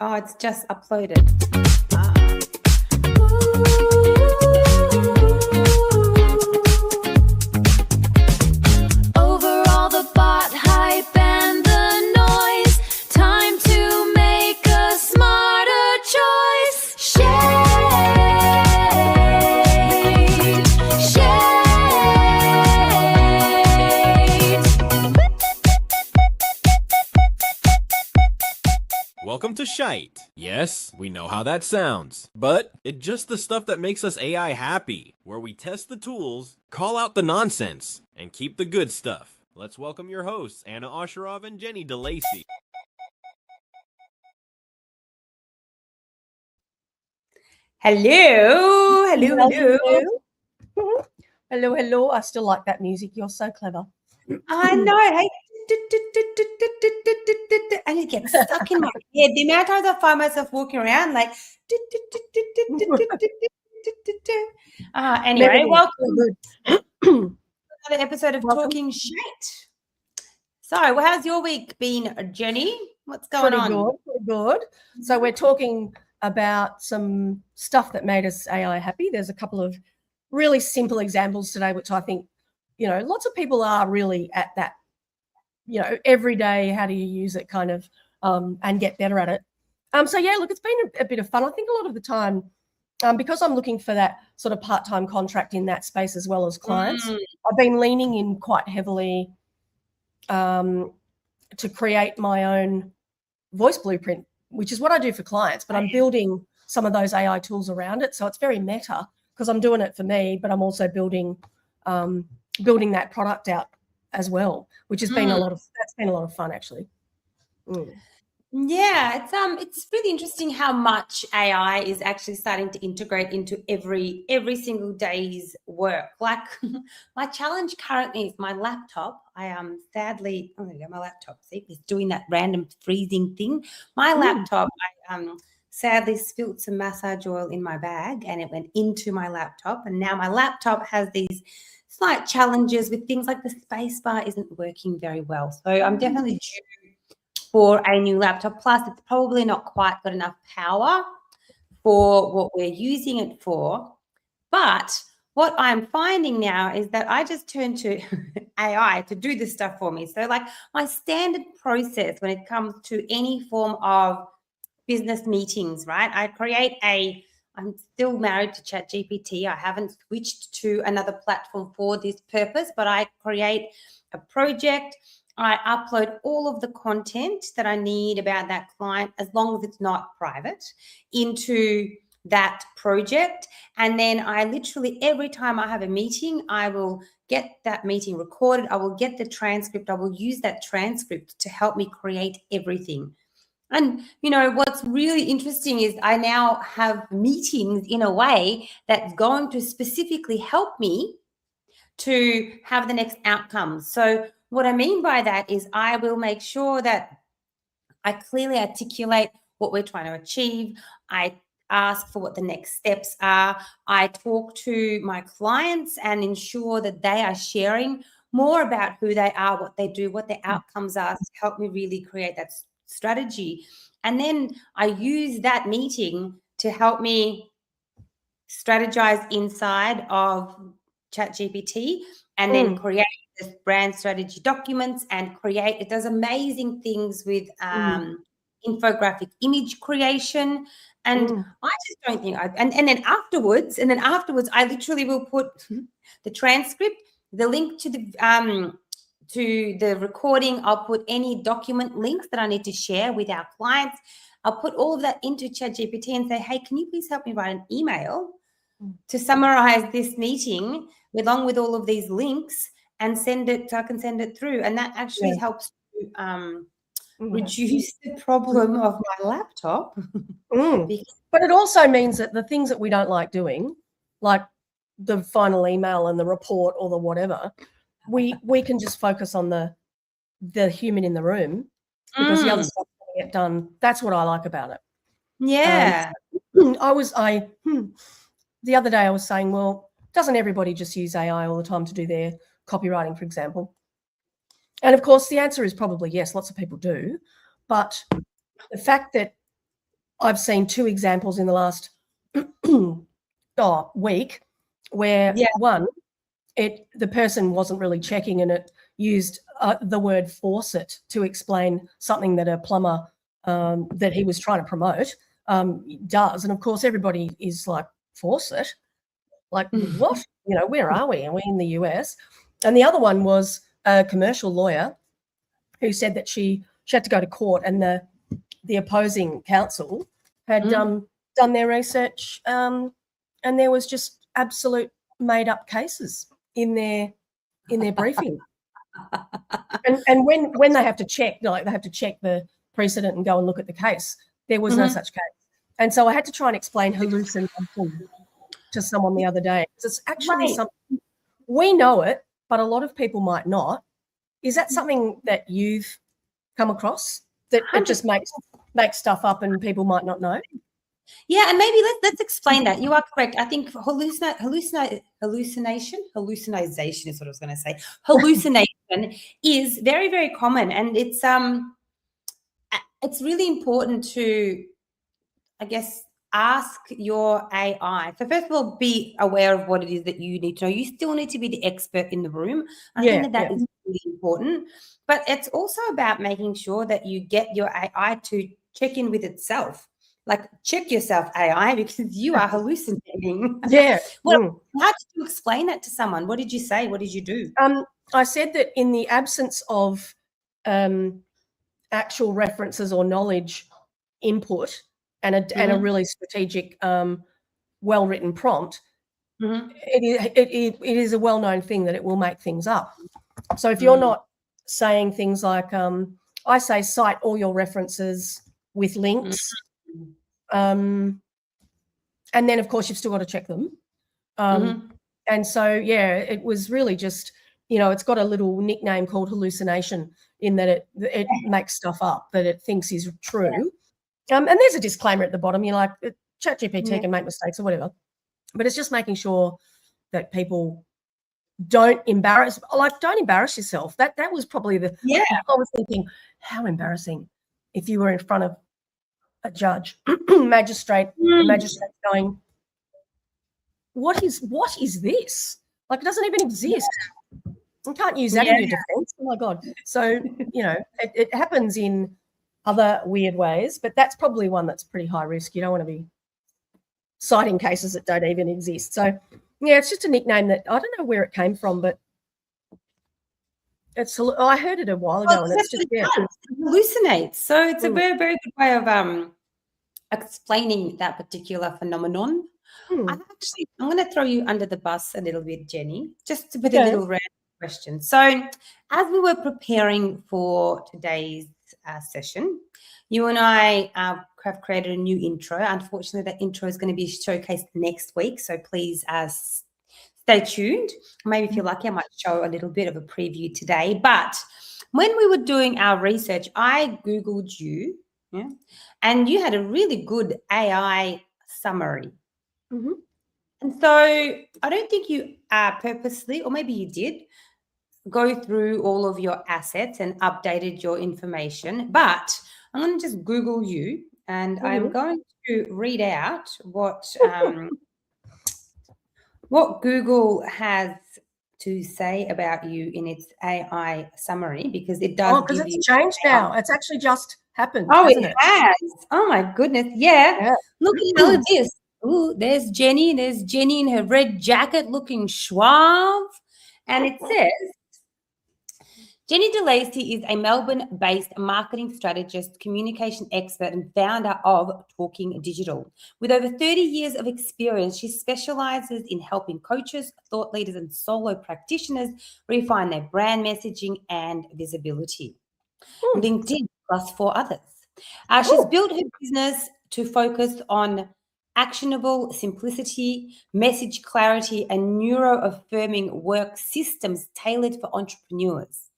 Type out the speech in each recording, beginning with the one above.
Oh, it's just uploaded. Over all the bot hype and the noise, time to make a smarter choice. Welcome to SHaiT. Yes, we know how that sounds, but it's just the stuff that makes us AI happy, where we test the tools, call out the nonsense, and keep the good stuff. Let's welcome your hosts, Anna Osherov and Jenny DeLacy. Hello. Hello. I still like that music. You're so clever. I know. Hey. And it gets stuck in my head. The amount of times I find myself walking around like. Anyway, welcome to another episode of Talking SHaiT. So, how's your week been, Jenny? What's going on? Pretty good. So we're talking about some stuff that made us AI happy. There's a couple of really simple examples today, which I think, lots of people are really at that, every day, how do you use it kind of and get better at it. So, yeah, look, it's been a bit of fun. I think a lot of the time, because I'm looking for that sort of part-time contract in that space as well as clients, I've been leaning in quite heavily to create my own voice blueprint, which is what I do for clients, but I'm building some of those AI tools around it. So it's very meta because I'm doing it for me, but I'm also building that product out as well, which has been that's been a lot of fun actually. Yeah, it's really interesting how much AI is actually starting to integrate into every single day's work. Like my challenge currently is my laptop. I sadly, oh, there you go, my laptop. See, it's doing that random freezing thing. My laptop, I sadly spilled some massage oil in my bag, and it went into my laptop. And now my laptop has these slight challenges with things like the space bar isn't working very well. So I'm definitely due for a new laptop. Plus, it's probably not quite got enough power for what we're using it for. But what I'm finding now is that I just turn to AI to do this stuff for me. So like my standard process when it comes to any form of business meetings, right? I'm still married to ChatGPT. I haven't switched to another platform for this purpose, but I create a project. I upload all of the content that I need about that client, as long as it's not private, into that project. And then I literally, every time I have a meeting, I will get that meeting recorded. I will get the transcript. I will use that transcript to help me create everything. And, what's really interesting is I now have meetings in a way that's going to specifically help me to have the next outcomes. So what I mean by that is I will make sure that I clearly articulate what we're trying to achieve. I ask for what the next steps are. I talk to my clients and ensure that they are sharing more about who they are, what they do, what their outcomes are, to help me really create that strategy. And then I use that meeting to help me strategize inside of ChatGPT and then create this brand strategy documents and it does amazing things with infographic image creation. And I just don't think and then afterwards I literally will put the transcript, the link to the recording. I'll put any document links that I need to share with our clients. I'll put all of that into ChatGPT and say, hey, can you please help me write an email to summarize this meeting along with all of these links and send it so I can send it through. And that actually helps to reduce the problem of my laptop. But it also means that the things that we don't like doing, like the final email and the report or the whatever, we can just focus on the human in the room because the other stuff can get done. That's what I like about it. Yeah. The other day I was saying, well, doesn't everybody just use AI all the time to do their copywriting, for example? And of course, the answer is probably yes, lots of people do. But the fact that I've seen 2 examples in the last week where one, the person wasn't really checking and it used the word force it to explain something that a plumber that he was trying to promote does. And of course, everybody is like, force it? Like, what? You know, where are we? Are we in the US? And the other one was a commercial lawyer who said that she had to go to court, and the opposing counsel had done their research, and there was just absolute made up cases in their briefing. And when they have to check, like they have to check the precedent and go and look at the case, there was no such case. And so I had to try and explain hallucination to someone the other day. It's actually something, we know it, but a lot of people might not. Is that something that you've come across, that it just makes stuff up and people might not know? Yeah, and maybe let's explain that. You are correct. I think hallucination is what I was going to say. Hallucination is very, very common, and it's really important to, I guess, ask your AI. So first of all, be aware of what it is that you need to know. You still need to be the expert in the room. I think that is really important. But it's also about making sure that you get your AI to check in with itself. Like, check yourself, AI, because you are hallucinating. Well, how did you explain that to someone? What did you say? What did you do? I said that in the absence of actual references or knowledge input and a really strategic, well-written prompt, it is a well-known thing that it will make things up. So if you're not saying things like, I say, cite all your references with links, and then of course you've still got to check them. And so, it was really just, it's got a little nickname called hallucination, in that it makes stuff up that it thinks is true. And there's a disclaimer at the bottom. You're like, ChatGPT can make mistakes or whatever, but it's just making sure that people don't embarrass yourself. That was probably I was thinking, how embarrassing if you were in front of a judge, magistrate going, what is this? Like, it doesn't even exist. You can't use that in your defense. Oh my God. So, it happens in other weird ways, but that's probably one that's pretty high risk. You don't want to be citing cases that don't even exist. So, it's just a nickname that I don't know where it came from, but I heard it a while ago, and it's just it hallucinates. So it's a very, very good way of explaining that particular phenomenon. I'm going to throw you under the bus a little bit, Jenny, just to put a little random question. So as we were preparing for today's session, you and I have created a new intro. Unfortunately, that intro is going to be showcased next week, so please stay tuned. Maybe if you're lucky, I might show a little bit of a preview today. But when we were doing our research, I Googled you, and you had a really good AI summary. And so I don't think you purposely, or maybe you did, go through all of your assets and updated your information. But I'm going to just Google you, and I'm going to read out what Google has to say about you in its AI summary, because it does. Oh, because it's changed now. It's actually just happened. Oh, hasn't it has. Oh my goodness. Yeah. Look at all of this. Ooh, there's Jenny. There's Jenny in her red jacket looking suave. And it says, Jenny DeLacy is a Melbourne-based marketing strategist, communication expert, and founder of Talking Digital. With over 30 years of experience, she specializes in helping coaches, thought leaders, and solo practitioners refine their brand messaging and visibility. LinkedIn plus 4 others. She's built her business to focus on actionable simplicity, message clarity, and neuro-affirming work systems tailored for entrepreneurs.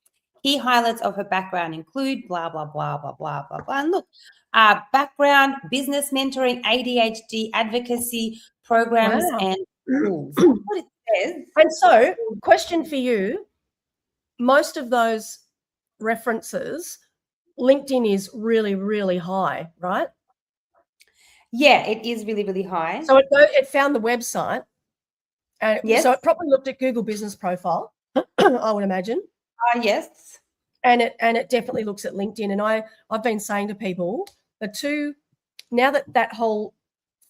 Key highlights of her background include blah, blah, blah, blah, blah, blah, blah. And look, background, business mentoring, ADHD, advocacy programs, and tools. That's what it says. And so, question for you, most of those references, LinkedIn is really, really high, right? Yeah, it is really, really high. So it found the website, and Yes. so it probably looked at Google Business Profile, I would imagine, Yes. and it definitely looks at LinkedIn. And I've been saying to people, now that whole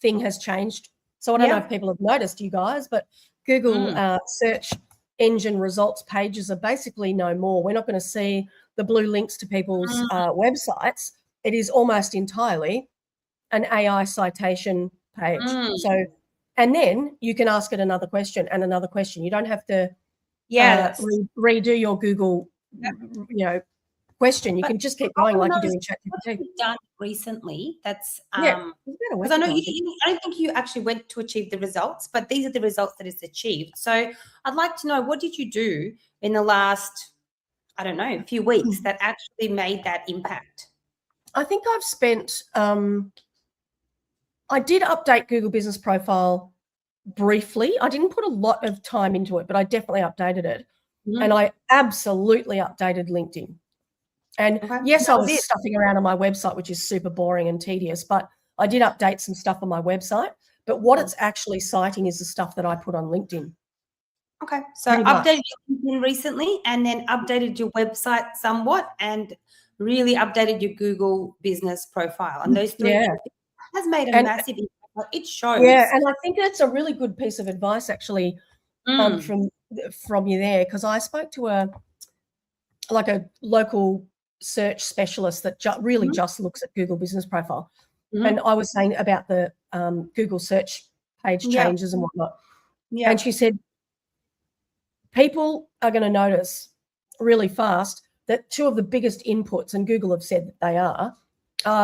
thing has changed. So I don't know if people have noticed, you guys, but Google search engine results pages are basically no more. We're not going to see the blue links to people's websites. It is almost entirely an AI citation page. So, and then you can ask it another question and another question. You don't have to redo your Google, question. You can just keep going like you do in ChatGPT. What have you done recently? That's because I know I don't think you actually went to achieve the results, but these are the results that it's achieved. So I'd like to know, what did you do in the last, I don't know, few weeks that actually made that impact? I think I've spent, I did update Google Business Profile briefly. I didn't put a lot of time into it, but I definitely updated it. And I absolutely updated LinkedIn. And yes, I was stuffing around on my website, which is super boring and tedious, but I did update some stuff on my website. But what it's actually citing is the stuff that I put on LinkedIn. Okay, so updated your LinkedIn recently, and then updated your website somewhat, and really updated your Google Business Profile. And those three things has made a massive impact. It shows. Yeah, and I think that's a really good piece of advice, actually, from you there, because I spoke to a local search specialist that really just looks at Google Business Profile. And I was saying about the Google search page changes and whatnot. And she said, people are going to notice really fast that two of the biggest inputs, and Google have said that they are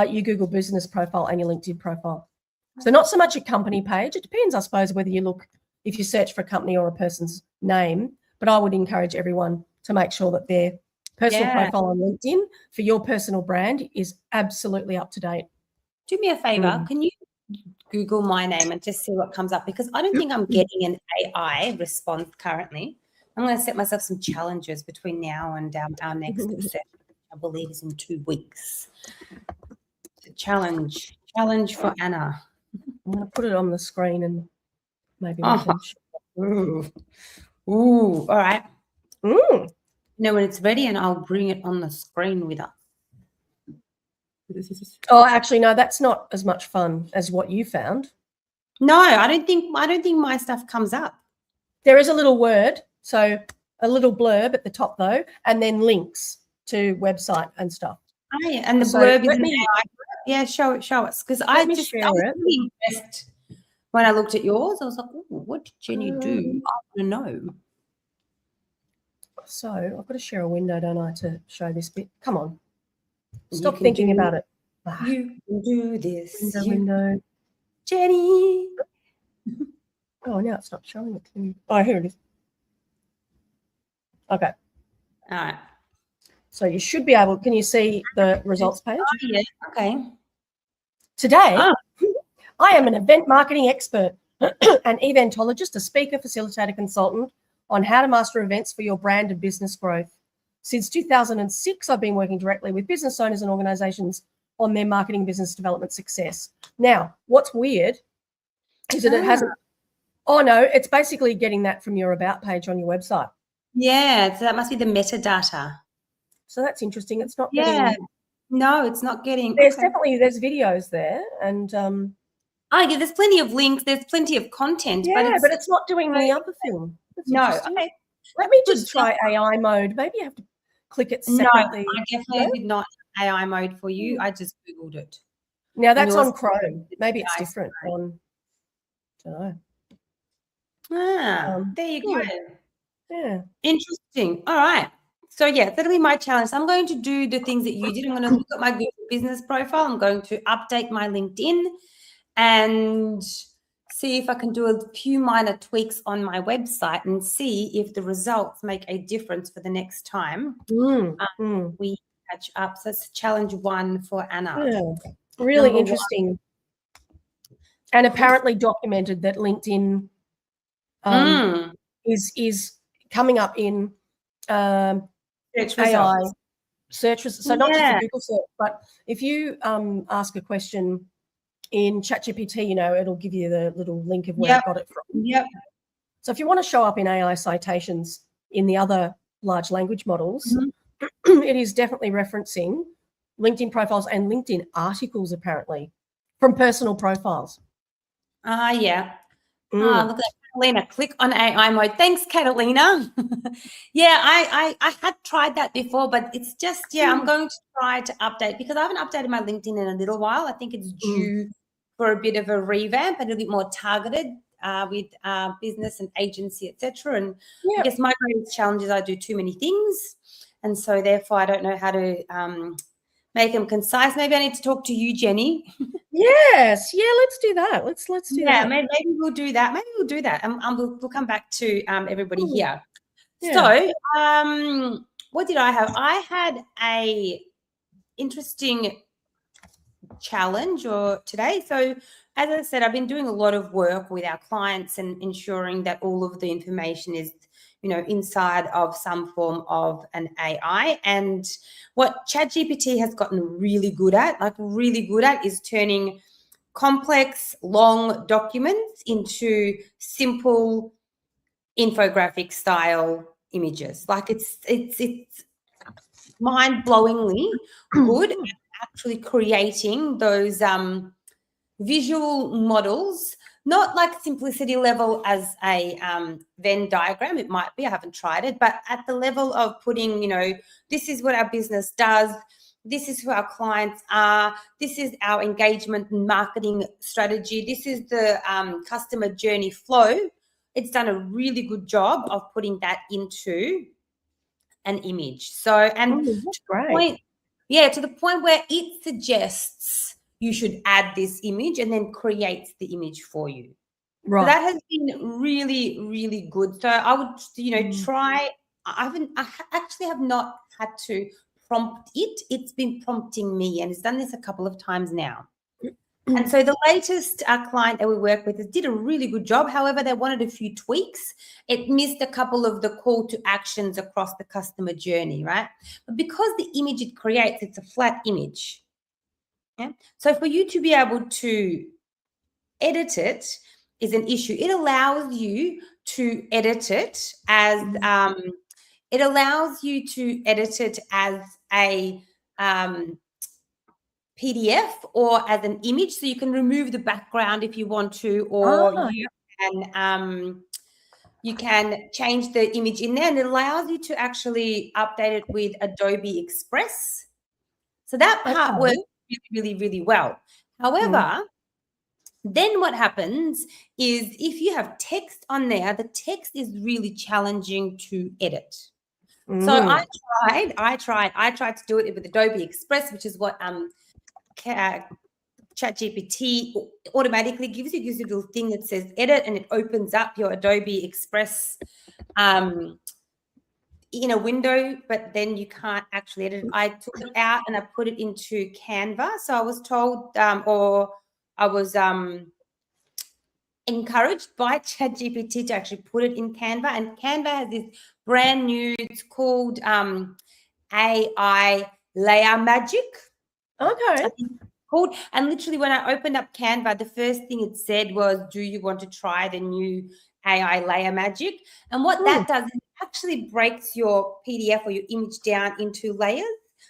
your Google Business Profile and your LinkedIn profile. So not so much a company page. It depends, I suppose, whether you look, if you search for a company or a person's name. But I would encourage everyone to make sure that their personal profile on LinkedIn for your personal brand is absolutely up to date. Do me a favor. Can you Google my name and just see what comes up? Because I don't think I'm getting an AI response currently. I'm going to set myself some challenges between now and our next session, I believe is in 2 weeks. The challenge for Anna. I'm going to put it on the screen and maybe we can. Ooh, all right. Know when it's ready, and I'll bring it on the screen with us. Oh, actually, no, that's not as much fun as what you found. No, I don't think my stuff comes up. There is a little word, so a little blurb at the top though, and then links to website and stuff. Oh, yeah, and the blurb is an AI. Yeah, show us, because I was really impressed when I looked at yours. I was like, "Oh, what did Jenny do? I want to know." So I've got to share a window, don't I, to show this bit? Come on. Stop thinking about it. You can do this. Window. Jenny. Oh, now it's not showing it to me. Oh, here it is. Okay. All right. So you should be able, can you see the results page? Oh, yeah. Okay. Today, I am an event marketing expert, an eventologist, a speaker, facilitator, consultant on how to master events for your brand and business growth. Since 2006, I've been working directly with business owners and organizations on their marketing business development success. Now, what's weird is that it hasn't, it's basically getting that from your about page on your website. Yeah, so that must be the metadata. So that's interesting. It's not getting. No, it's not getting. There's there's videos there, and there's plenty of links. There's plenty of content. Yeah, but it's not doing the other thing. No. Okay. Let me just try AI mode. Maybe you have to click it separately. No, I definitely did not AI mode for you. I just Googled it. Now that's on Chrome. Maybe it's different on. I don't know. There you go. Yeah. Interesting. All right. So yeah, that'll be my challenge. I'm going to do the things that you did. I'm going to look at my Google Business Profile. I'm going to update my LinkedIn and see if I can do a few minor tweaks on my website and see if the results make a difference for the next time we catch up. So it's challenge 1 for Anna. Yeah. Really interesting. And apparently documented that LinkedIn is coming up in AI search results. So not just a Google search, but if you ask a question in ChatGPT, it'll give you the little link of where Yep. it got it from. Yep. So if you want to show up in AI citations in the other large language models, it is definitely referencing LinkedIn profiles and LinkedIn articles, apparently, from personal profiles. Yeah. Look at that. Catalina, click on AI mode. Thanks, Catalina. Yeah, I had tried that before, but it's just, I'm going to try to update because I haven't updated my LinkedIn in a little while. I think it's due for a bit of a revamp and a bit more targeted with business and agency, etc. And I guess my greatest challenge is I do too many things. And so therefore I don't know how to make them concise. Maybe I need to talk to you, Jenny. Yes. Yeah, let's do that. Let's do that. Yeah, maybe we'll do that. Maybe we'll do that. We'll come back to everybody here. Yeah. So, what did I have? I had a interesting challenge today. So, as I said, I've been doing a lot of work with our clients and ensuring that all of the information is, inside of some form of an AI. And what ChatGPT has gotten really good at, is turning complex, long documents into simple infographic style images. Like it's mind-blowingly good at actually creating those visual models, not like simplicity level as a Venn diagram. It might be, I haven't tried it, but at the level of putting, this is what our business does, this is who our clients are, this is our engagement and marketing strategy, this is the customer journey flow. It's done a really good job of putting that into an image. So, and That's great. to the point where it suggests you should add this image and then creates the image for you. Right. So that has been really, really good. So I would, try. I actually have not had to prompt it. It's been prompting me, and it's done this a couple of times now. And so the latest client that we work with did a really good job. However, they wanted a few tweaks. It missed a couple of the call to actions across the customer journey, right? But because the image it creates, it's a flat image. Yeah. So for you to be able to edit it is an issue. It allows you to edit it as a PDF or as an image, so you can remove the background if you want to, or you can change the image in there, and it allows you to actually update it with Adobe Express. So that part works really, really, really well. However, then what happens is if you have text on there, the text is really challenging to edit. So I tried to do it with Adobe Express, which is what ChatGPT automatically gives you a little thing that says edit, and it opens up your Adobe Express in a window, but then you can't actually edit it. I took it out and I put it into Canva. So I was told, or I was encouraged by ChatGPT to actually put it in Canva, and Canva has this brand new, it's called AI Layer Magic. Okay. Called, and literally when I opened up Canva, the first thing it said was, do you want to try the new AI Layer Magic? And what that does is it actually breaks your PDF or your image down into layers,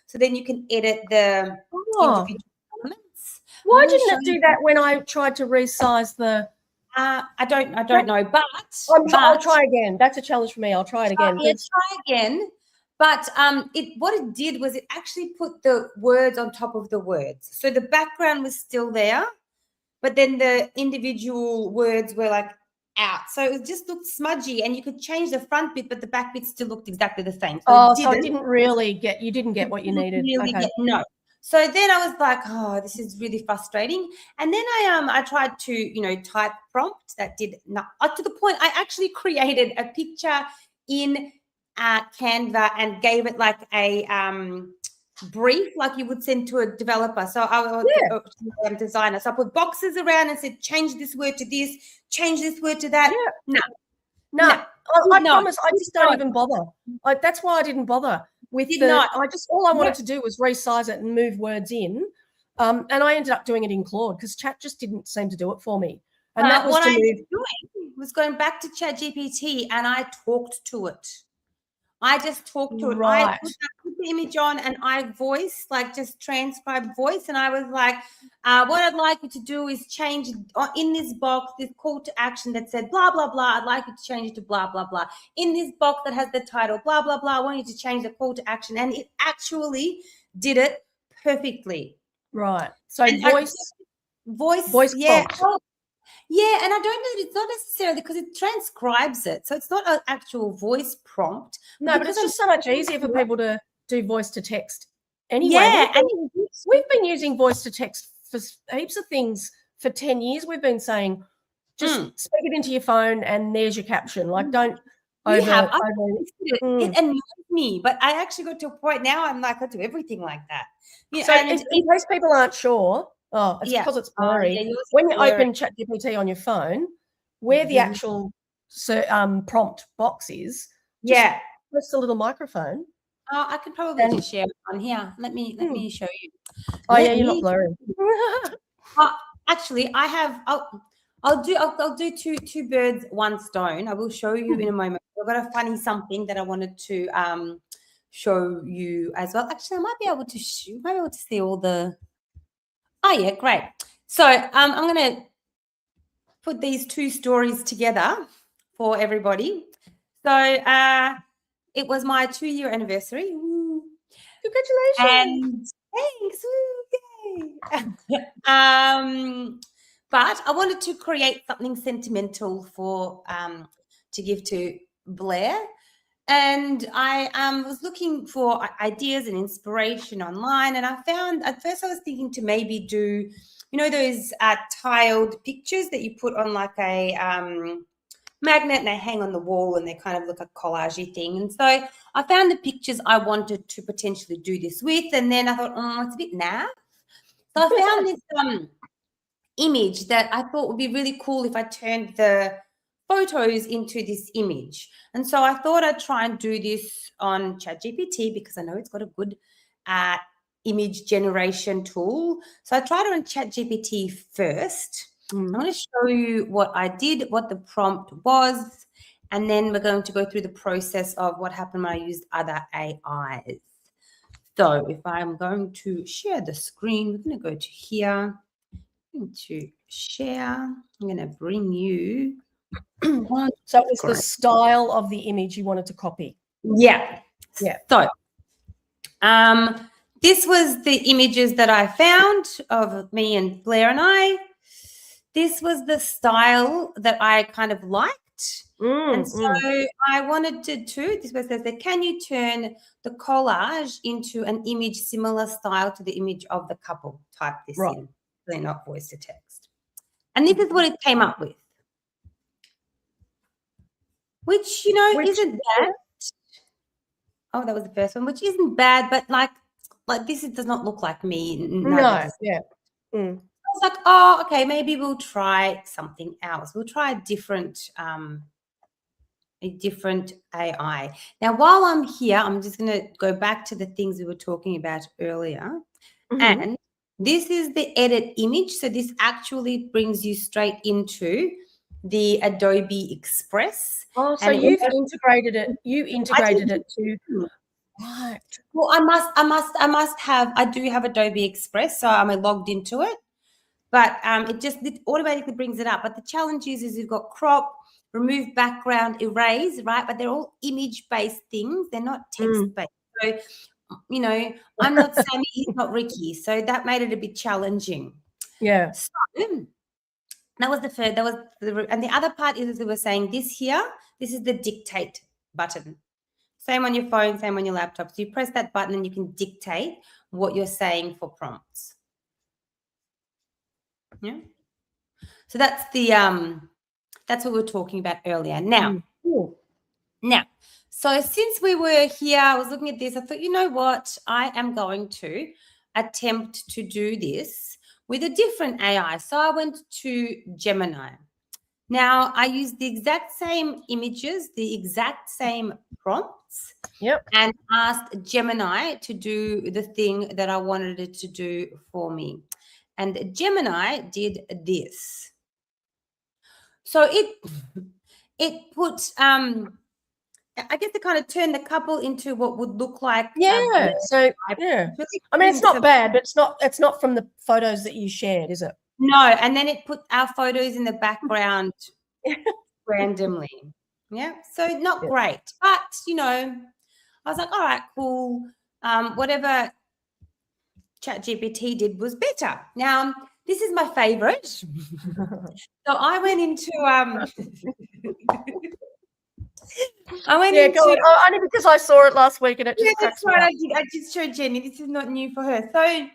so then you can edit the individual elements. Why didn't it do that when I tried to resize the I don't know, but I'll try again. That's a challenge for me. I'll try it again. Try again. But what it did was it actually put the words on top of the words. So the background was still there, but then the individual words were like out. So it just looked smudgy, and you could change the front bit, but the back bit still looked exactly the same. So it didn't really get, you didn't get what you needed. No. So then I was like, oh, this is really frustrating. And then I tried to, type prompt that did not, to the point I actually created a picture in Canva and gave it like a brief, like you would send to a developer. So I was a designer. So I put boxes around and said, change this word to this, change this word to that. No. I promise I just don't even bother. That's why I didn't bother with all I wanted to do was resize it and move words in. And I ended up doing it in Claude because chat just didn't seem to do it for me. And that was what to I move. was doing was going back to ChatGPT and I talked to it. I just talked to it. I Right. put the image on and I voiced, like just transcribed voice. And I was like, what I'd like you to do is change in this box, this call to action that said blah, blah, blah. I'd like you to change it to blah, blah, blah. In this box that has the title, blah, blah, blah. I want you to change the call to action. And it actually did it perfectly. Right. So And voice yeah. prompt. Oh, yeah, and I don't know, it's not necessarily because it transcribes it. So it's not an actual voice prompt. No, but it's just so much easier for people to do voice to text anyway. Yeah, We've been using voice to text for heaps of things for 10 years. We've been saying, just speak it into your phone and there's your caption. Like, don't we over. have. Over It annoys me, but I actually got to a point now I'm like, I do everything like that. Yeah, so and in case people aren't sure, it's Yeah. because it's Oh, blurry. yeah, yours is When you blurry. open ChatGPT on your phone, where the actual prompt box is, Yeah. press the little microphone. Oh, I can probably just share it on here. Let me show you. Oh yeah, Let you're not me- blurry. Actually, I have. I'll do two birds, one stone. I will show you in a moment. I've got a funny something that I wanted to show you as well. Actually, I might be able to see all the. Oh yeah, great. So I'm going to put these two stories together for everybody. So it was my 2-year anniversary. Woo. Congratulations! And thanks. Woo, yay. But I wanted to create something sentimental for to give to Blair. And I was looking for ideas and inspiration online. And I found, at first I was thinking to maybe do, those tiled pictures that you put on like a magnet and they hang on the wall and they kind of look a collagey thing. And so I found the pictures I wanted to potentially do this with. And then I thought, it's a bit naff. So I found this image that I thought would be really cool if I turned the photos into this image. And so I thought I'd try and do this on ChatGPT because I know it's got a good image generation tool. So I tried it on ChatGPT first. I'm going to show you what I did, what the prompt was, and then we're going to go through the process of what happened when I used other AIs. So if I'm going to share the screen, we're going to go to here, to share. I'm going to bring you. So it was the style of the image you wanted to copy. Yeah. So this was the images that I found of me and Blair and I. This was the style that I kind of liked. And so I wanted to this was says that, can you turn the collage into an image similar style to the image of the couple? Type this in. They're not voice to text. And this is what it came up with. Which, isn't bad. Oh, that was the first one, which isn't bad, but like this does not look like me. No, yeah. I was like, oh, okay, maybe we'll try something else. We'll try a different AI. Now, while I'm here, I'm just going to go back to the things we were talking about earlier. And this is the edit image. So this actually brings you straight into the Adobe Express. Oh, so you've integrated it. You integrated it to. Right. Well, I do have Adobe Express, so I'm logged into it. But it automatically brings it up. But the challenge is you've got crop, remove background, erase, right? But they're all image-based things. They're not text-based. So, I'm not Sammy, he's not Ricky. So that made it a bit challenging. Yeah. So that was the first. And the other part is, as we were saying, this is the dictate button. Same on your phone, same on your laptop. So you press that button and you can dictate what you're saying for prompts. Yeah. So that's that's what we were talking about earlier. Now, so since we were here, I was looking at this. I thought, you know what? I am going to attempt to do this with a different AI. So I went to Gemini. Now, I used the exact same images, the exact same prompt, prompts Yep. and asked Gemini to do the thing that I wanted it to do for me. And Gemini did this. So it put I guess it kind of turned the couple into what would look like Yeah. So yeah. really I mean, it's cool. not bad, but it's not from the photos that you shared, is it? No, and then it put our photos in the background randomly. Yeah, so not great, but I was like, all right, cool. Whatever ChatGPT did was better. Now, this is my favorite. So I went into Go on. Only because I saw it last week and it just cracks me up. I did show Jenny. This is not new for her. So I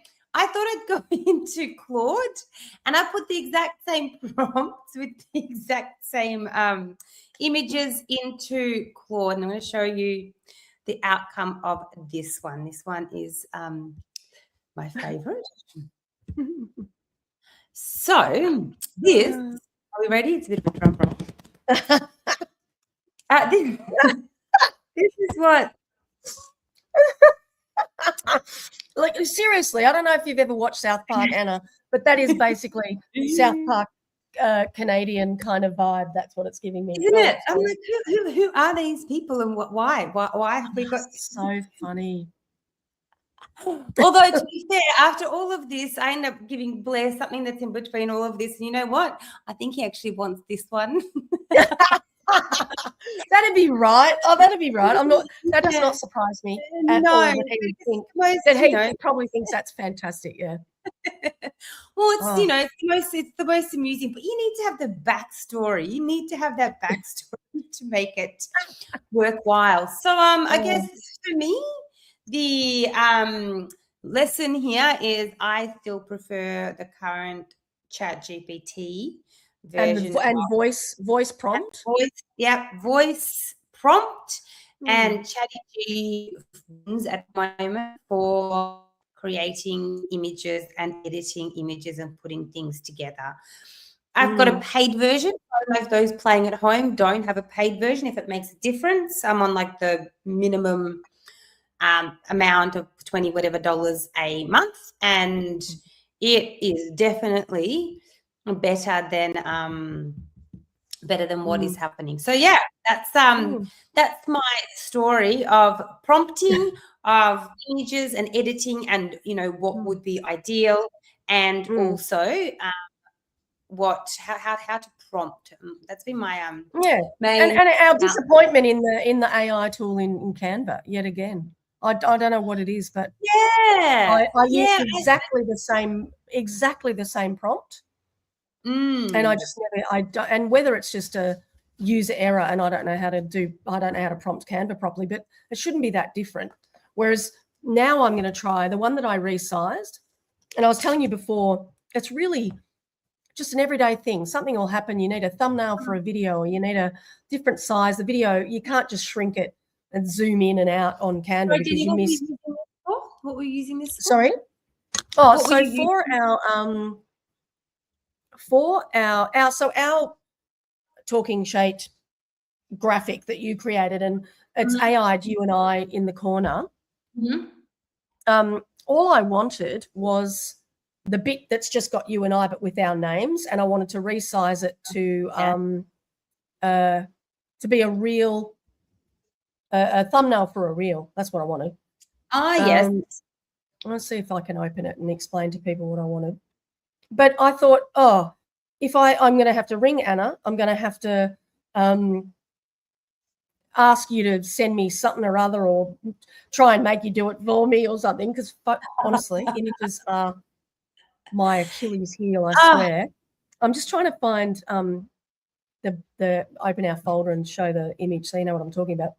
thought I'd go into Claude and I put the exact same prompts with the exact same images into Claude. And I'm going to show you the outcome of this one. This one is my favorite. So this, are we ready? It's a bit of a drum roll. This is what. Like, seriously, I don't know if you've ever watched South Park, Anna, but that is basically South Park Canadian kind of vibe. That's what it's giving me. Isn't it? I'm like, who are these people and why have we got so funny? Although, to be fair, after all of this, I end up giving Blair something that's in between all of this. And you know what? I think he actually wants this one. That'd be right. Oh, that'd be right. That does not surprise me at all. That he would think he probably thinks that's fantastic. Yeah. Well, it's the most amusing, but you need to have the backstory. You need to have that backstory to make it worthwhile. So I guess for me, the lesson here is I still prefer the current ChatGPT version and voice prompt. Voice prompt and ChatGPT at the moment for creating images and editing images and putting things together. I've got a paid version. I don't know if those playing at home don't have a paid version, if it makes a difference. I'm on like the minimum amount of $20 whatever a month, and it is definitely better than what is happening. So yeah, that's my story of prompting of images and editing, and what would be ideal, and also how to prompt. That's been my main and our disappointment in the AI tool in Canva yet again. I don't know what it is, but I use exactly the same prompt, and I just never and whether it's just a user error and I don't know how to prompt Canva properly, but it shouldn't be that different. Whereas now I'm going to try the one that I resized, and I was telling you before, it's really just an everyday thing. Something will happen. You need a thumbnail for a video, or you need a different size. The video, you can't just shrink it and zoom in and out on Canva because you miss. What were you using this for? Sorry? Oh, so for our Talking SHaiT graphic that you created, and it's AI'd you and I in the corner. All I wanted was the bit that's just got you and I, but with our names, and I wanted to resize it to be a reel, a thumbnail for a reel. That's what I wanted. Yes. Let's see if I can open it and explain to people what I wanted. But I thought, if I'm going to have to ring Anna, I'm going to have to ask you to send me something or other, or try and make you do it for me or something, because honestly, images are my Achilles heel, I swear. I'm just trying to find the open our folder and show the image so you know what I'm talking about.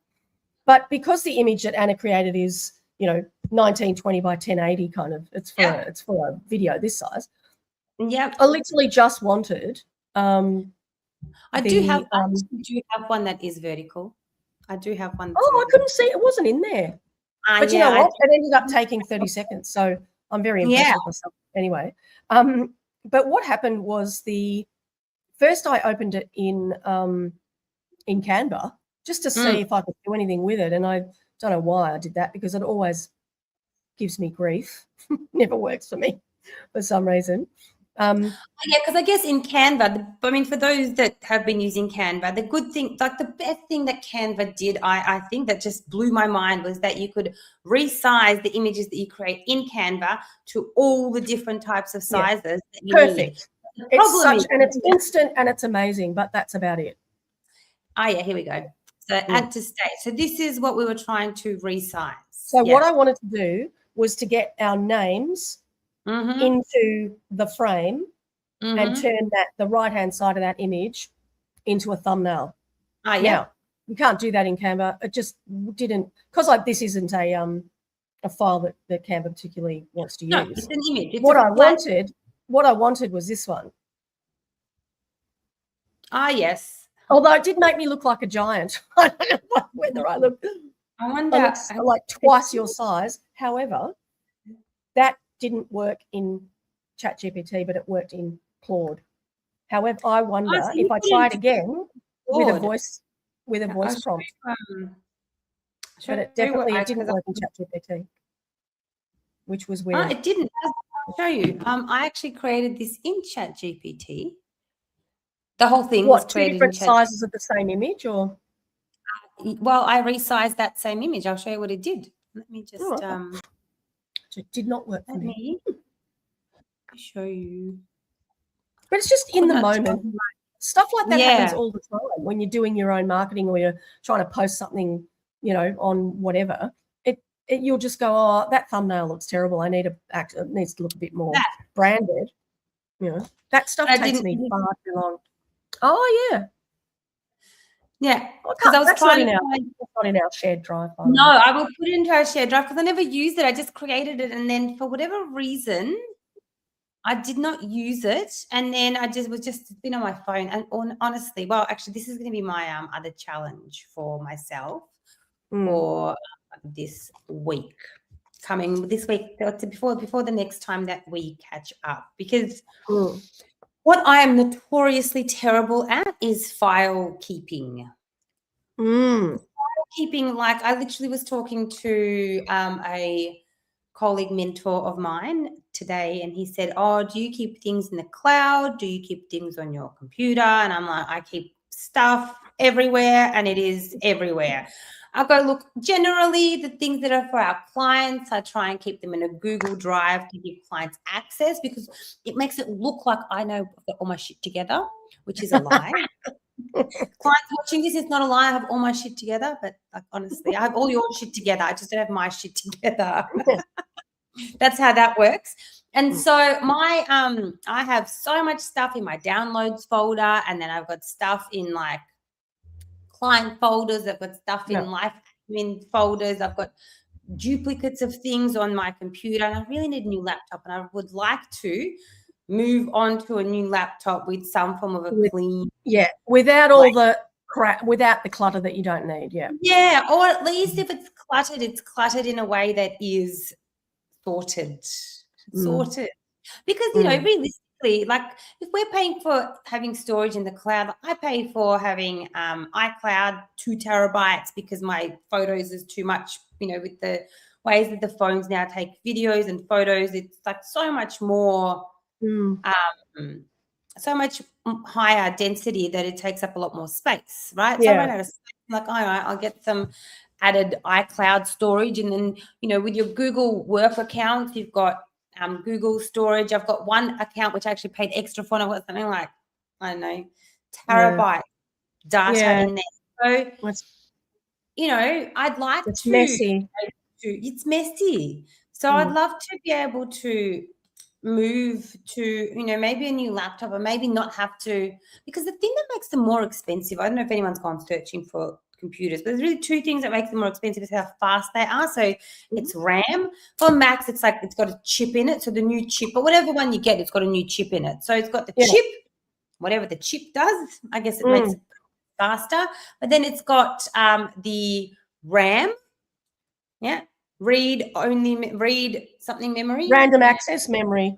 But because the image that Anna created is 1920 by 1080 kind of, it's for a video this size. Yeah, I literally just wanted. I do have one that is vertical. I do have one. I couldn't see it. Wasn't in there. But you know what? It ended up taking 30 seconds. So I'm very impressed with myself anyway. But what happened was first I opened it in Canva, just to see if I could do anything with it. And I don't know why I did that, because it always gives me grief. Never works for me for some reason. Yeah, because I guess in Canva, I mean, for those that have been using Canva, the good thing, like the best thing that Canva did, I think that just blew my mind, was that you could resize the images that you create in Canva to all the different types of sizes that you Perfect. need. It's instant and it's amazing, but that's about it. Oh, yeah, here we go. So add to state. So this is what we were trying to resize. So what I wanted to do was to get our names into the frame and turn the right-hand side of that image into a thumbnail. Oh, yeah. Now, you can't do that in Canva. It just didn't, because this isn't a file that Canva particularly wants to use. No, it's an image. It's what I wanted was this one. Ah, yes. Although it did make me look like a giant. I don't know whether I look like twice your size. However, that didn't work in ChatGPT, but it worked in Claude. However, I wonder if I try it again with a voice prompt. But it definitely didn't work in ChatGPT, which was weird. It didn't. I'll show you. I actually created this in ChatGPT. The whole thing was created two different sizes of the same image, or? Well, I resized that same image. I'll show you what it did. Let me just. It did not work for me. Show you. But it's just in the moment. Stuff like that happens all the time when you're doing your own marketing or you're trying to post something, on whatever. You'll just go, oh, that thumbnail looks terrible. It needs to look a bit more branded. That stuff takes me far too long. Oh, yeah. Yeah, because I was trying to find. That's not in our shared drive. No, I will put it into our shared drive because I never used it. I just created it, and then for whatever reason, I did not use it, and then I just been on my phone. And honestly, well, actually, this is going to be my other challenge for myself for this week. Coming this week before the next time that we catch up, because what I am notoriously terrible at is file keeping. File keeping, like I literally was talking to a colleague mentor of mine today, and he said, oh, do you keep things in the cloud? Do you keep things on your computer? And I'm like, I keep stuff everywhere, and it is everywhere. I go, look, generally the things that are for our clients, I try and keep them in a Google Drive to give clients access, because it makes it look like I know I've got all my shit together, which is a lie. Clients watching this, it's not a lie. I have all my shit together, but like, honestly, I have all your shit together. I just don't have my shit together. That's how that works. And so I have so much stuff in my downloads folder, and then I've got stuff in like client folders. I've got stuff in life admin folders. I've got duplicates of things on my computer, and I really need a new laptop, and I would like to move on to a new laptop with some form of a clean. Yeah, without all the crap, without the clutter that you don't need. Yeah. Yeah, or at least if it's cluttered in a way that is sorted. Because, realistically, like if we're paying for having storage in the cloud, I pay for having iCloud 2 terabytes because my photos is too much, with the ways that the phones now take videos and photos, it's like so much more, so much higher density that it takes up a lot more space, right? So I run out of space. I'm like, all right, I'll get some added iCloud storage. And then, with your Google work accounts, you've got Google storage. I've got one account which I actually paid extra for, and I've got something like, I don't know, terabyte data in there. So, I'd like it's messy. It's messy. So I'd love to be able to move to, maybe a new laptop, or maybe not have to, because the thing that makes them more expensive, I don't know if anyone's gone searching for computers, but there's really 2 things that make them more expensive is how fast they are. So it's RAM. For Macs, it's like it's got a chip in it. So the new chip, or whatever one you get, it's got a new chip in it. So it's got the chip, whatever the chip does, I guess it makes it faster. But then it's got the RAM, read something memory. Random access memory.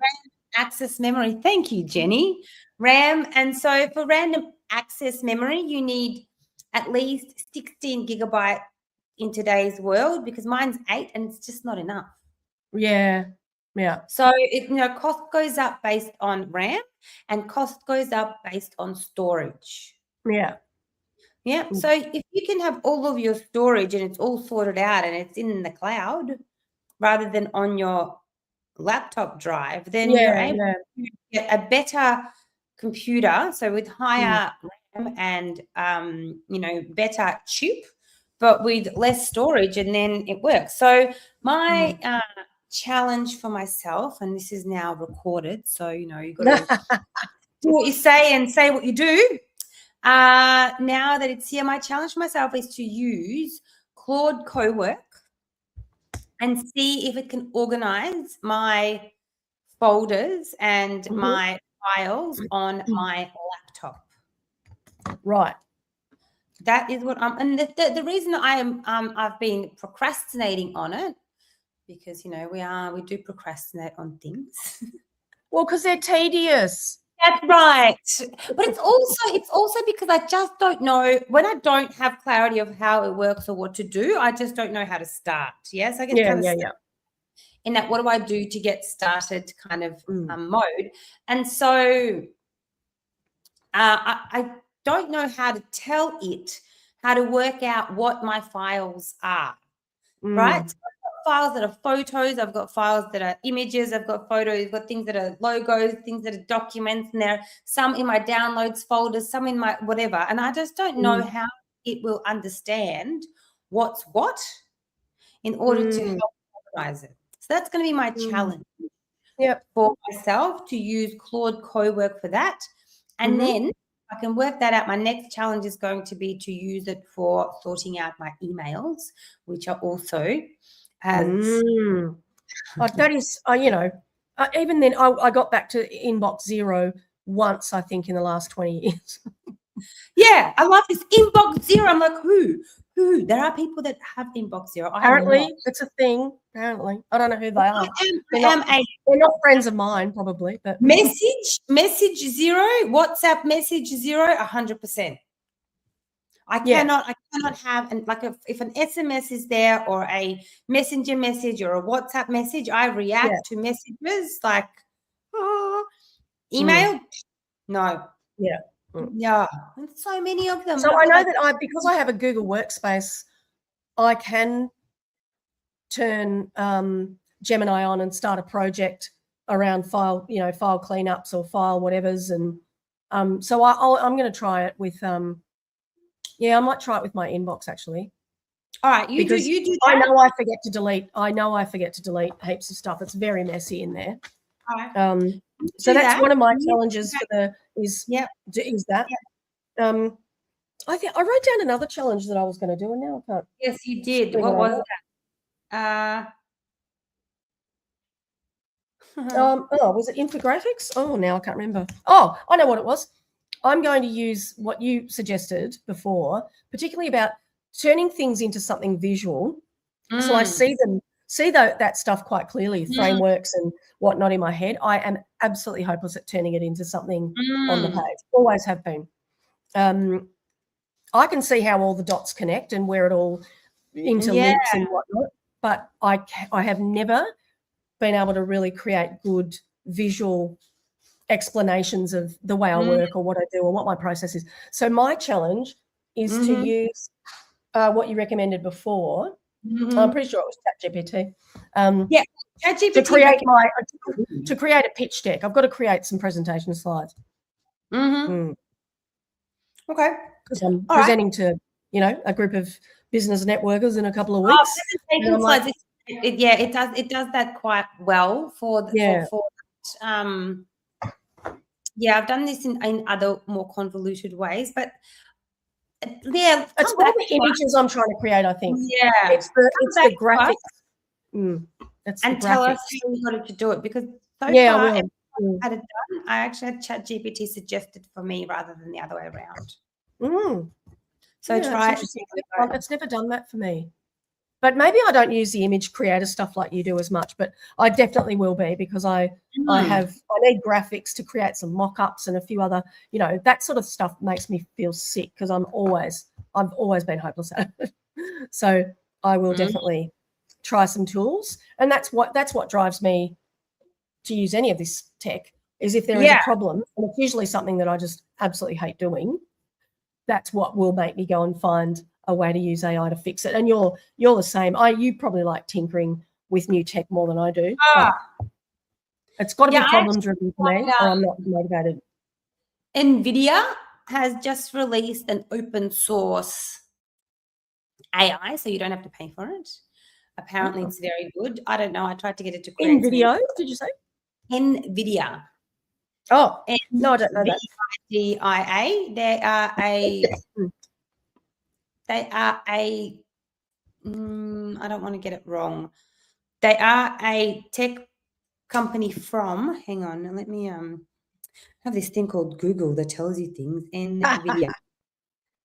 Access memory. Thank you, Jenny. RAM. And so for random access memory, you need at least 16 gigabyte in today's world, because mine's 8 and it's just not enough. Yeah. So cost goes up based on RAM and cost goes up based on storage. Yeah. So if you can have all of your storage and it's all sorted out and it's in the cloud rather than on your laptop drive, then you're able to get a better computer, so with higher RAM and better chip, but with less storage, and then it works. So my challenge for myself, and this is now recorded, so you've got to do what you say and say what you do. Now that it's here, my challenge for myself is to use Claude Cowork and see if it can organize my folders and my files on my laptop. Right. That is what I'm, and the reason I've been procrastinating on it, because we do procrastinate on things. Well, because they're tedious. That's right. But it's also because I just don't know, when I don't have clarity of how it works or what to do, I just don't know how to start. Yes, I get kind of in that, what do I do to get started kind of mode. And so I don't know how to tell it how to work out what my files are, right? So I've got files that are photos, I've got files that are images, I've got photos, I've got things that are logos, things that are documents, and there are some in my downloads folders, some in my whatever, and I just don't know how it will understand what's what in order to help organize it. So that's going to be my challenge for myself, to use Claude Cowork for that. And then I can work that out. My next challenge is going to be to use it for sorting out my emails, which are also that is, even then I got back to inbox 0 once, I think, in the last 20 years. Yeah, I love this inbox 0. I'm like, who? There are people that have inbox 0. Apparently, it's a thing. Apparently, I don't know who they are. They're not friends of mine, probably. But message 0, WhatsApp message 0, 100%. I cannot have, and like if an SMS is there or a messenger message or a WhatsApp message, I react to messages like email. No. Yeah. Yeah, and so many of them. So I know that because I have a Google Workspace, I can turn Gemini on and start a project around file cleanups or file whatevers, and so I'm going to try it with I might try it with my inbox actually. All right, you do that. I know I forget to delete heaps of stuff. It's very messy in there. All right. So that's one of my challenges is that. I think I wrote down another challenge that I was going to do, and now I can't. Yes, you did. What was that? Was it infographics? Oh, now I can't remember. Oh, I know what it was. I'm going to use what you suggested before, particularly about turning things into something visual. So I see that stuff quite clearly, frameworks and whatnot in my head. I am absolutely hopeless at turning it into something on the page. Always have been. I can see how all the dots connect and where it all interlinks and whatnot, but I have never been able to really create good visual explanations of the way I work or what I do or what my process is. So my challenge is to use what you recommended before. I'm pretty sure it was ChatGPT. ChatGPT to create a pitch deck. I've got to create some presentation slides. Okay. Because I'm presenting to a group of business networkers in a couple of weeks. Presentation slides. It does that quite well for I've done this in other more convoluted ways, but it's one of the images I'm trying to create, I think. Yeah, it's the graphics. Tell us how you got to do it, because far I had it done. I actually had ChatGPT suggested for me rather than the other way around. So try it. It's never done that for me. But maybe I don't use the image creator stuff like you do as much, but I definitely will be, because I need graphics to create some mock-ups and a few other, that sort of stuff makes me feel sick, because I'm always I've always been hopeless at it. So I will definitely try some tools, and that's what drives me to use any of this tech. Is if there is a problem, and it's usually something that I just absolutely hate doing, that's what will make me go and find a way to use AI to fix it. And you're the same. You probably like tinkering with new tech more than I do. But it's got to be problem driven for me, or I'm not motivated. NVIDIA has just released an open source AI, so you don't have to pay for it. Apparently, it's very good. I don't know. I tried to get it to create NVIDIA, did you say? NVIDIA. Oh, no, I don't know that. NVIDIA. They are a I don't want to get it wrong. They are a tech company from, hang on, let me have this thing called Google that tells you things, NVIDIA,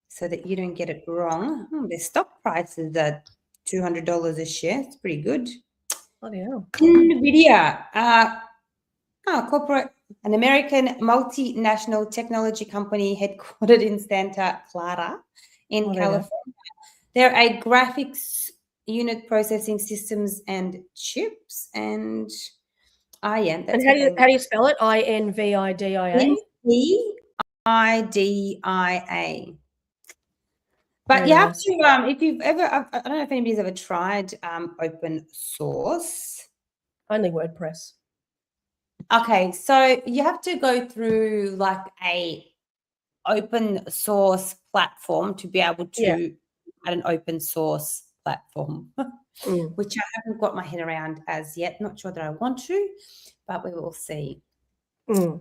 so that you don't get it wrong. Their stock price is at $200 a share. It's pretty good. Bloody hell. NVIDIA, an American multinational technology company headquartered in Santa Clara in California. They're a graphics unit processing systems and chips, and that's and how do you spell it? INVIDIA? NVIDIA. But you have to, if you've ever, I don't know if anybody's ever tried open source. Only WordPress. Okay, so you have to go through like a open source platform to be able to at an open source platform, which I haven't got my head around as yet. Not sure that I want to, but we will see. Cool.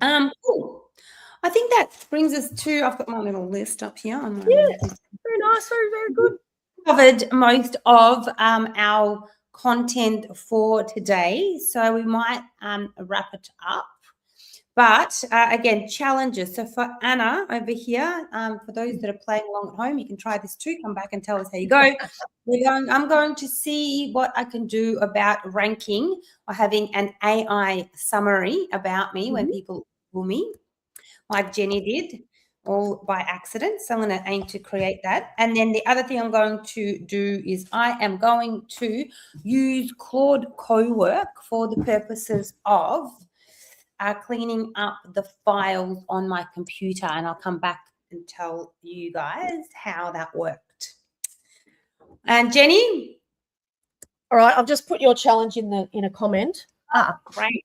I think that brings us to, I've got my little list up here. Very nice, very good. Covered most of our content for today, so we might wrap it up. But again, challenges. So for Anna over here, for those that are playing along at home, you can try this too. Come back and tell us how you go. I'm going to see what I can do about ranking or having an AI summary about me when people Google me, like Jenny did, all by accident. So I'm going to aim to create that. And then the other thing I'm going to do is I am going to use Claude Cowork for the purposes of cleaning up the files on my computer, and I'll come back and tell you guys how that worked. And Jenny? All right, I've just put your challenge in a comment. Great.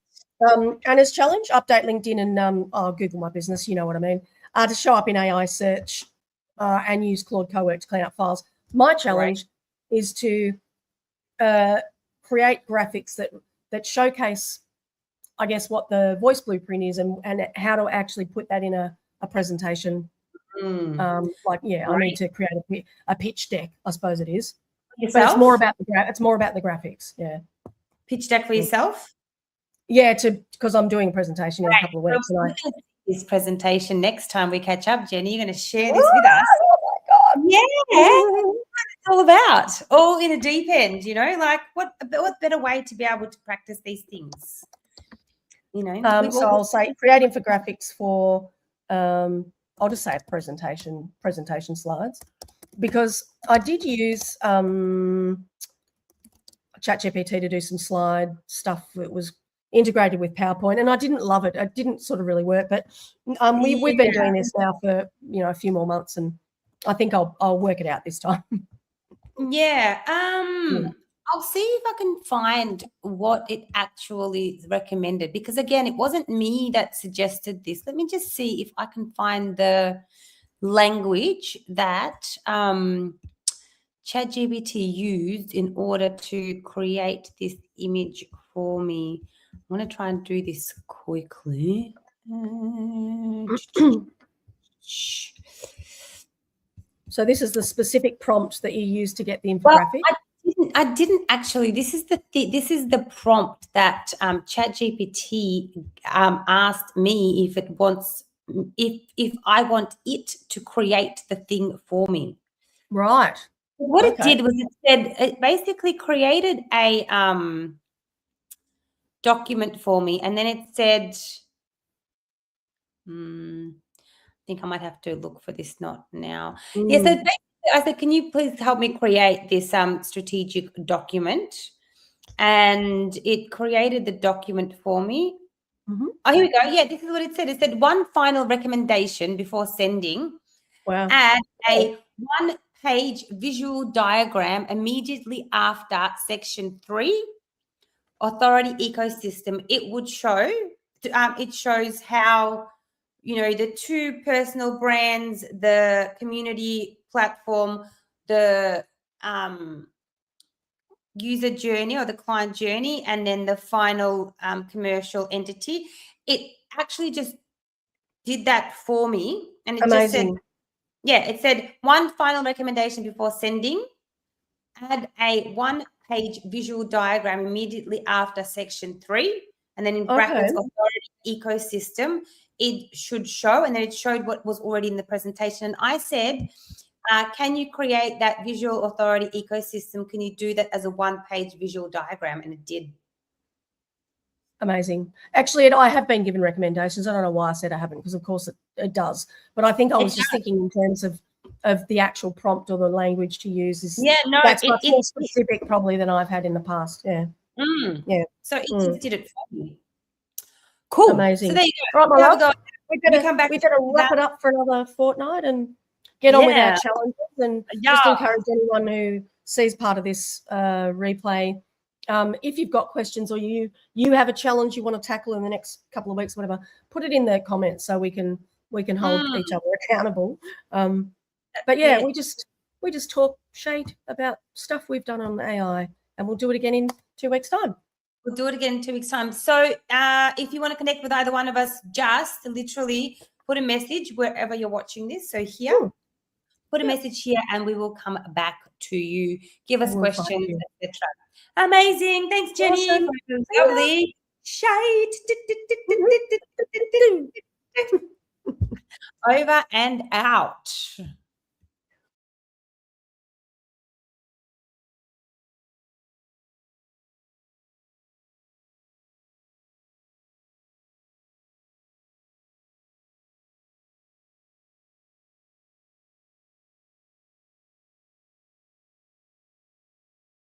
Anna's challenge, update LinkedIn and Google My Business, you know what I mean, to show up in AI search and use Claude Cowork to clean up files. My challenge is to create graphics that showcase, I guess, what the voice blueprint is and how to actually put that in a presentation. I need to create a pitch deck, I suppose it is. Yourself? But it's more about the graphics. Yeah. Pitch deck for yourself? Yeah, because I'm doing a presentation in a couple of weeks. This presentation next time we catch up, Jenny, you're going to share this with us. Oh my God! Yeah, what it's all about. All in a deep end, like what better way to be able to practice these things? So I'll say create infographics for I'll just say presentation slides, because I did use ChatGPT to do some slide stuff that was integrated with PowerPoint, and I didn't love it. It didn't sort of really work, but we've been doing this now for a few more months, and I think I'll work it out this time. Yeah. I'll see if I can find what it actually recommended, because again, it wasn't me that suggested this. Let me just see if I can find the language that ChatGPT used in order to create this image for me. I'm going to try and do this quickly. So this is the specific prompt that you use to get the infographic? Well, I didn't actually. This is the prompt that ChatGPT asked me if I want it to create the thing for me. Right. What it did was it basically created a document for me, and then it said, I think I might have to look for this, not now. Yeah, so I said, can you please help me create this strategic document? And it created the document for me. Mhm. Oh, here we go. Yeah, this is what it said. It said one final recommendation before sending. Wow. Add a one-page visual diagram immediately after section 3, authority ecosystem. It would show, it shows how, the 2 personal brands, the community platform, the user journey or the client journey, and then the final commercial entity. It actually just did that for me. And it just said, Amazing. yeah, it said one final recommendation before sending. Add a one-page visual diagram immediately after section 3, and then in brackets, Okay. authority ecosystem. It should show, and then it showed what was already in the presentation. And I said, can you create that visual authority ecosystem? Can you do that as a one-page visual diagram? And it did. Amazing. Actually, I have been given recommendations. I don't know why I said I haven't, because of course it does. But I think I was just thinking in terms of the actual prompt or the language to use. That's much more specific probably than I've had in the past. Yeah. Yeah. So it just did it for me. Cool. Amazing. So there you go. All right, my love. We better wrap that. it up for another fortnight and get on with our challenges. And just encourage anyone who sees part of this replay, if you've got questions or you have a challenge you want to tackle in the next couple of weeks, whatever, put it in the comments so we can hold each other accountable. But yeah, we just talk SHaiT about stuff we've done on AI, and we'll do it again in 2 weeks' time. We'll do it again in 2 weeks' time. So if you want to connect with either one of us, just literally put a message wherever you're watching this. So here, put a message here, and we will come back to you. Give us questions, etc. Amazing. Thanks, Jenny. Awesome. Lovely. SHaiT. Over and out.